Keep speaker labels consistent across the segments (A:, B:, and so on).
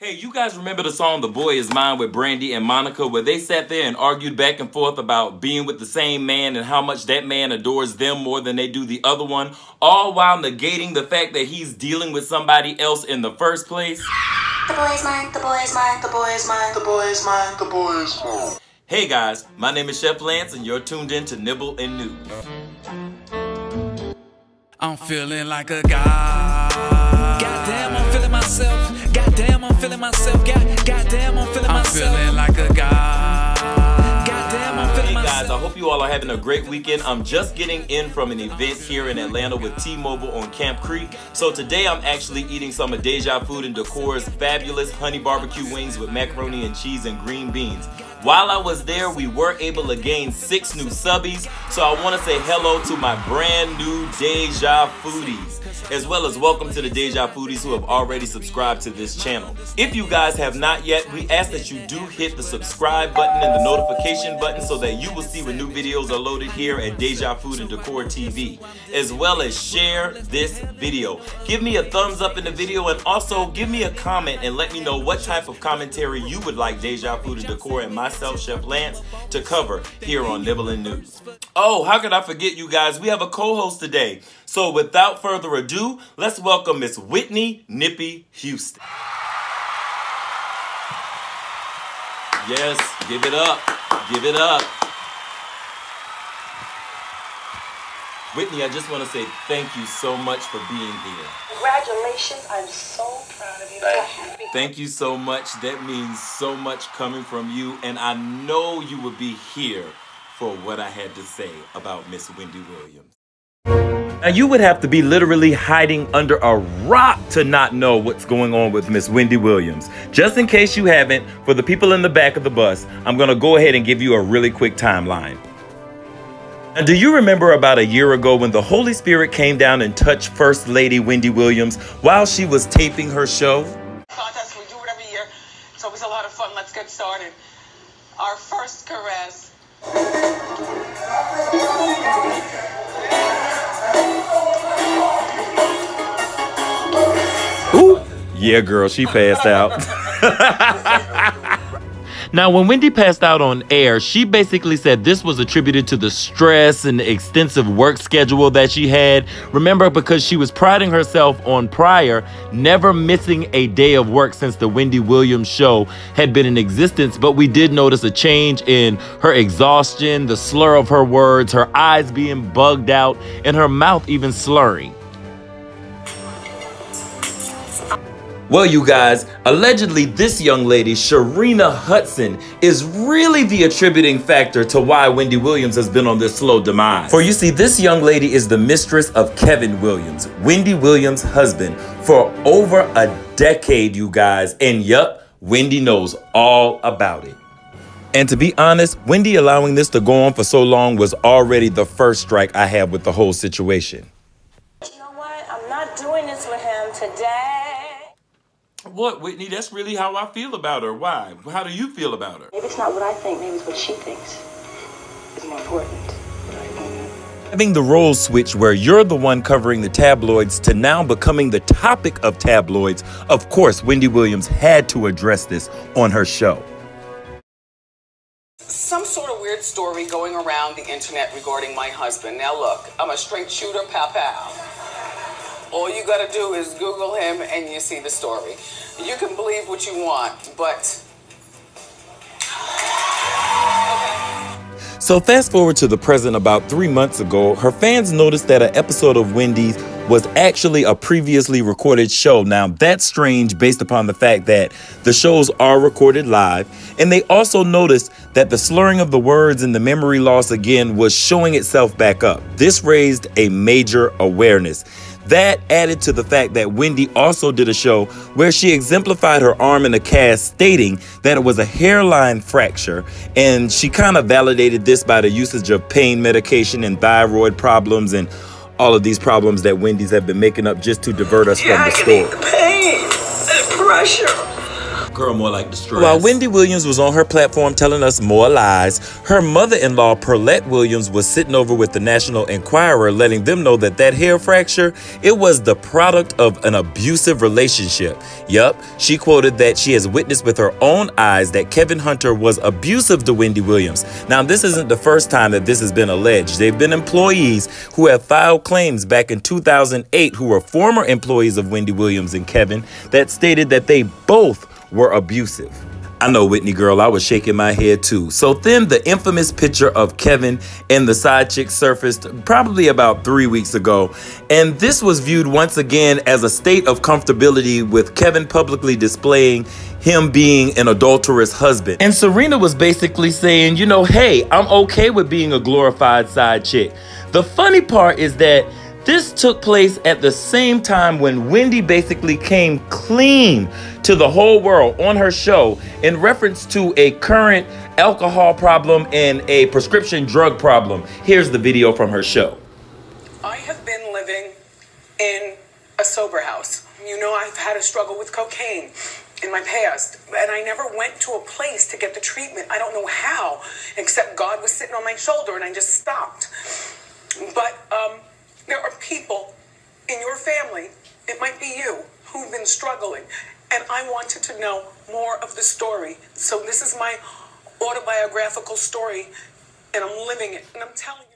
A: Hey, you guys remember the song The Boy Is Mine with Brandy and Monica, where they sat there and argued back and forth about being with the same man and how much that man adores them more than they do the other one, all while negating the fact that he's dealing with somebody else in the first place?
B: The boy is mine, the boy is mine, the boy is mine, the boy is mine, the boy is mine.
A: Hey guys, my name is Chef Lance and you're tuned in to Nibble and News.
C: I'm feeling like a god. Goddamn, I'm feeling myself. Goddamn, I'm feeling myself. Goddamn, I'm feeling myself. I'm feeling like a god. Goddamn, I'm feeling myself.
A: Hey guys, I hope you all are having a great weekend. I'm just getting in from an event here in Atlanta with T-Mobile on Camp Creek. So today I'm actually eating some of Deja Food and Decor's fabulous honey barbecue wings with macaroni and cheese and green beans. While I was there, we were able to gain 6 new subbies, so I want to say hello to my brand new Deja Foodies, as well as welcome to the Deja Foodies who have already subscribed to this channel. If you guys have not yet, we ask that you do hit the subscribe button and the notification button so that you will see when new videos are loaded here at Deja Food and Decor TV, as well as share this video. Give me a thumbs up in the video and also give me a comment and let me know what type of commentary you would like Deja Food and Decor and myself, Chef Lance, to cover here on Nibble and News. Oh, how could I forget you guys? We have a co-host today. So without further ado, let's welcome Miss Whitney Nippy Houston. Yes, give it up. Give it up. Whitney, I just want to say thank you so much for being here.
D: Congratulations, I'm so proud of you.
A: Thank you so much. That means so much coming from you, and I know you would be here for what I had to say about Miss Wendy Williams. Now, you would have to be literally hiding under a rock to not know what's going on with Miss Wendy Williams. Just in case you haven't, for the people in the back of the bus, I'm going to go ahead and give you a really quick timeline. Now, do you remember about a year ago when the Holy Spirit came down and touched First Lady Wendy Williams while she was taping her show?
D: Contest, we do it every year. It's always a lot of fun. Let's get started. Our first caress.
A: Ooh. Yeah, girl, she passed out. Now, when Wendy passed out on air, she basically said this was attributed to the stress and the extensive work schedule that she had. Remember, because she was priding herself on prior never missing a day of work since the Wendy Williams show had been in existence. But we did notice a change in her exhaustion, the slur of her words, her eyes being bugged out, and her mouth even slurring. Well, you guys, allegedly this young lady, Sharina Hudson, is really the attributing factor to why Wendy Williams has been on this slow demise. For you see, this young lady is the mistress of Kevin Williams, Wendy Williams' husband, for over a decade, you guys. And yup, Wendy knows all about it. And to be honest, Wendy allowing this to go on for so long was already the first strike I had with the whole situation.
D: You know what? I'm not doing this with him today.
A: What, Whitney? That's really how I feel about her. Why? How do you feel about her?
D: Maybe it's not what I think. Maybe it's what she thinks is more important.
A: Having the role switch where you're the one covering the tabloids to now becoming the topic of tabloids, of course, Wendy Williams had to address this on her show.
E: Some sort of weird story going around the internet regarding my husband. Now look, I'm a straight shooter, pow. All you gotta do is Google him and you see the story. You can believe what you want, but... Okay.
A: So fast forward to the present. About 3 months ago, her fans noticed that an episode of Wendy's was actually a previously recorded show. Now, that's strange based upon the fact that the shows are recorded live. And they also noticed that the slurring of the words and the memory loss again was showing itself back up. This raised a major awareness. That added to the fact that Wendy also did a show where she exemplified her arm in a cast, stating that it was a hairline fracture, and she kind of validated this by the usage of pain medication and thyroid problems and all of these problems that Wendy's have been making up just to divert us from the story.
D: The pain, the pressure.
A: Girl, more like distress.
F: While Wendy Williams was on her platform telling us more lies, her mother-in-law, Pearlette Williams, was sitting over with the National Enquirer, letting them know that that hair fracture, it was the product of an abusive relationship. Yup, she quoted that she has witnessed with her own eyes that Kevin Hunter was abusive to Wendy Williams. Now, this isn't the first time that this has been alleged. They've been employees who have filed claims back in 2008 who were former employees of Wendy Williams and Kevin that stated that they both were abusive. I know, Whitney girl, I was shaking my head too. So then the infamous picture of Kevin and the side chick surfaced probably about 3 weeks ago. And this was viewed once again as a state of comfortability, with Kevin publicly displaying him being an adulterous husband. And Serena was basically saying, you know, hey, I'm okay with being a glorified side chick. The funny part is that this took place at the same time when Wendy basically came clean to the whole world on her show in reference to a current alcohol problem and a prescription drug problem. Here's the video from her show.
E: I have been living in a sober house. You know, I've had a struggle with cocaine in my past, and I never went to a place to get the treatment. I don't know how, except God was sitting on my shoulder and I just stopped. But there are people in your family, it might be you, who've been struggling, and I wanted to know more of the story. So this is my autobiographical story, and I'm living it, and I'm telling you.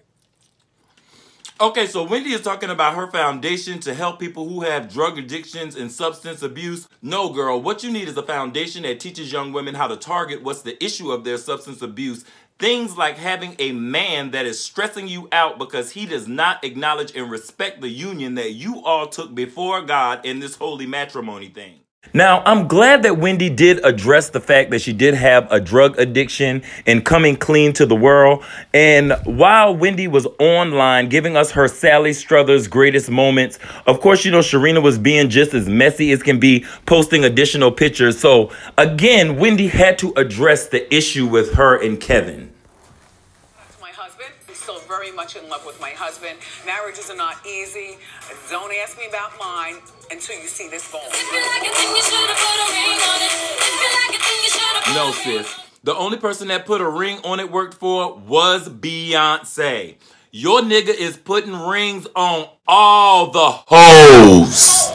A: Okay, so Wendy is talking about her foundation to help people who have drug addictions and substance abuse. No, girl, what you need is a foundation that teaches young women how to target what's the issue of their substance abuse. Things like having a man that is stressing you out because he does not acknowledge and respect the union that you all took before God in this holy matrimony thing. Now, I'm glad that Wendy did address the fact that she did have a drug addiction and coming clean to the world. And while Wendy was online giving us her Sally Struthers greatest moments, of course, you know, Sharina was being just as messy as can be, posting additional pictures. So again, Wendy had to address the issue with her and Kevin.
E: My husband is still very much in love with my husband. Marriages are not easy. Don't ask me about mine until you see this bone.
A: No, sis. The only person that put a ring on it worked for was Beyonce. Your nigga is putting rings on all the hoes.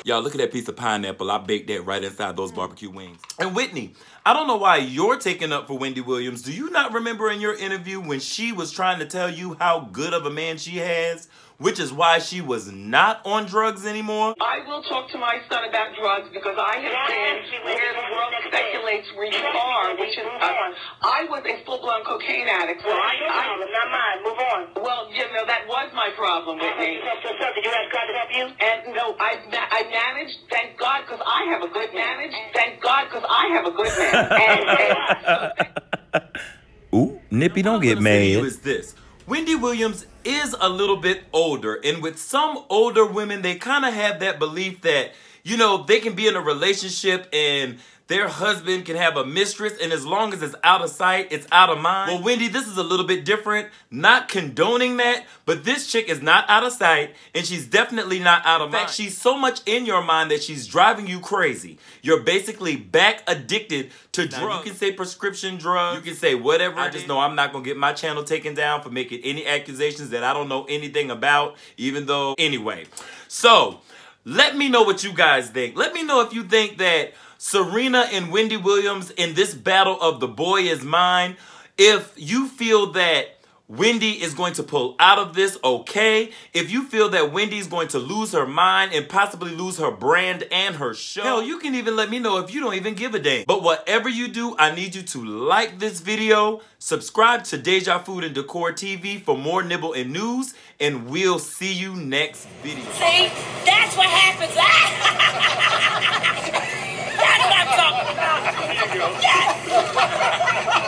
A: Y'all, look at that piece of pineapple. I baked that right inside those barbecue wings. And Whitney, I don't know why you're taking up for Wendy Williams. Do you not remember in your interview when she was trying to tell you how good of a man she has, which is why she was not on drugs anymore?
E: I will talk to my son about drugs because I have been where the world speculates where you are, which is, I was a full-blown cocaine addict. So not mine. Move on. Well, you know, that was my problem, Whitney. Did you ask God to help you? And no, I managed, thank God, because I have a good manage. Thank God, because I have a good man.
F: Ooh, Nippy, don't get mad.
A: Is this. Wendy Williams is a little bit older, and with some older women, they kind of have that belief that, you know, they can be in a relationship and their husband can have a mistress, and as long as it's out of sight, it's out of mind. Well, Wendy, this is a little bit different. Not condoning that, but this chick is not out of sight, and she's definitely not out of mind. In fact, she's so much in your mind that she's driving you crazy. You're basically back addicted to drugs. Now, you can say prescription drugs. You can say whatever. I just know I'm not going to get my channel taken down for making any accusations that I don't know anything about, even though, anyway. So, let me know what you guys think. Let me know if you think that Serena and Wendy Williams in this battle of the boy is mine. If you feel that Wendy is going to pull out of this, okay. If you feel that Wendy's going to lose her mind and possibly lose her brand and her show, hell, you can even let me know if you don't even give a damn. But whatever you do, I need you to like this video, subscribe to Deja Food and Decor TV for more nibble and news, and we'll see you next video.
B: See, that's what happens. That's what I'm talking about. Yes.